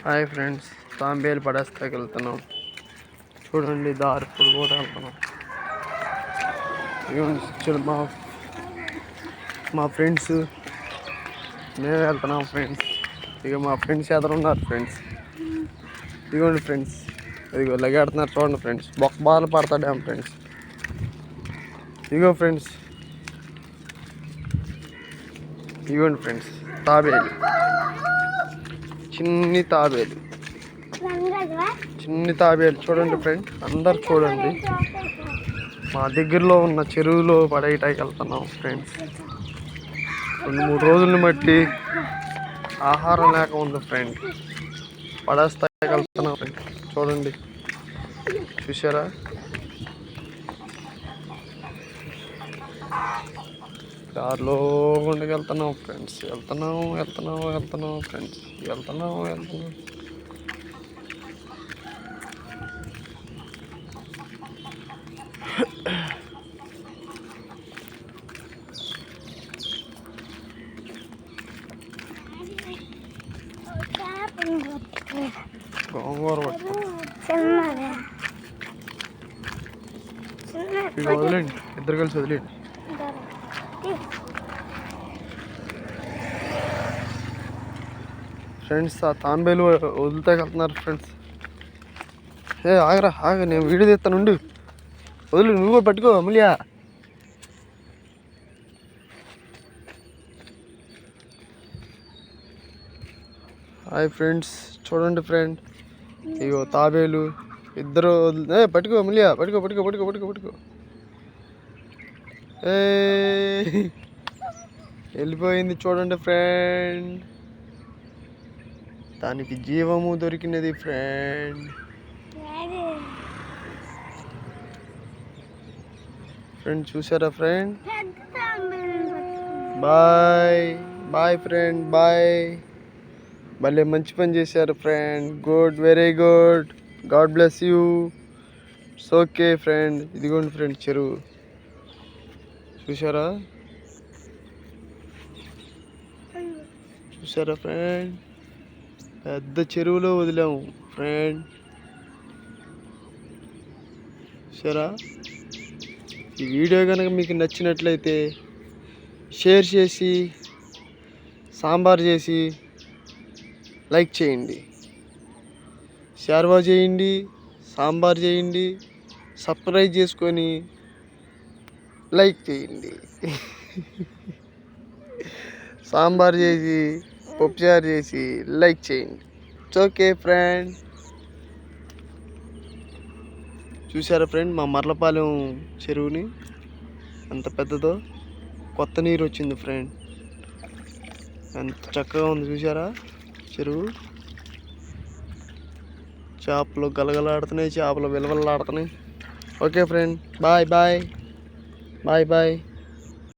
Hi friends, తాంబేలు పడేస్తాకి వెళ్తున్నాం. చూడండి దారి ఇప్పుడు కూడా వెళ్తున్నాం. మా ఫ్రెండ్స్ మేమే వెళ్తున్నాం ఫ్రెండ్స్. ఇక మా ఫ్రెండ్స్ ఎదురున్నారు ఫ్రెండ్స్. ఇదిగోండి ఫ్రెండ్స్, ఇదిగో లగాడుతున్నారు చూడండి ఫ్రెండ్స్. బొక్క బాలు పడతాడేమో ఫ్రెండ్స్. ఇదిగో ఫ్రెండ్స్, ఇదిగోండి ఫ్రెండ్స్ తాబేలు, చిన్ని తాబేలు చూడండి ఫ్రెండ్. అందరు చూడండి. మా దగ్గరలో ఉన్న చెరువులో పడేయటానికి వెళ్తున్నాం ఫ్రెండ్స్. 2-3 రోజులను బట్టి ఆహారం లేక ఉంది ఫ్రెండ్. పడేస్తాకి వెళ్తున్నాం ఫ్రెండ్. చూడండి, చూసారా? దారిలో గుండెకి వెళ్తున్నాం ఫ్రెండ్స్. వెళ్తున్నాం ఫ్రెండ్స్. వెళ్తున్నాం. గోంగూర వదిలేండి, ఇద్దరు కలిసి వదిలేండి. ఫ్రెండ్స్, ఆ తాంబేలు వదులుతాకి వెళ్తున్నారు ఫ్రెండ్స్. ఆగరా, నేను వీడియో తీస్తాను. వదిలి, నువ్వు కూడా పట్టుకో అమూల్య. హాయ్ ఫ్రెండ్స్, చూడండి ఫ్రెండ్. ఇగో తాబేలు ఇద్దరు పట్టుకో అమూల్య, పట్టుకో. వెళ్ళిపోయింది చూడండి ఫ్రెండ్. దానికి జీవము దొరికినది ఫ్రెండ్. చూసారా ఫ్రెండ్? Boy friend, boy. భలే మంచి పని చేశారు friend. Good, very good. God bless you. It's okay friend. ఇదిగోండి ఫ్రెండ్ చెరువు, చూసారా ఫ్రెండ్? పెద్ద చెరువులో వదిలాము ఫ్రెండ్. చూసారా? ఈ వీడియో కనుక మీకు నచ్చినట్లయితే షేర్ చేసి, సాంబార్ చేసి, లైక్ చేయండి. షేర్వా చేయండి, సాంబార్ చేయండి, సబ్స్క్రైబ్ చేసుకొని లైక్ చేయండి. సాంబార్ చేసి, పప్పుచారు చేసి లైక్ చేయండి. It's okay friend. చూసారా ఫ్రెండ్ మా మర్లపాలెం చెరువుని? ఎంత పెద్దదో. కొత్త నీరు వచ్చింది ఫ్రెండ్. ఎంత చక్కగా ఉంది చూసారా చెరువు? చేపలు గలగలాడుతున్నాయి, చేపలు విలవలాడుతున్నాయి. Okay friend, bye.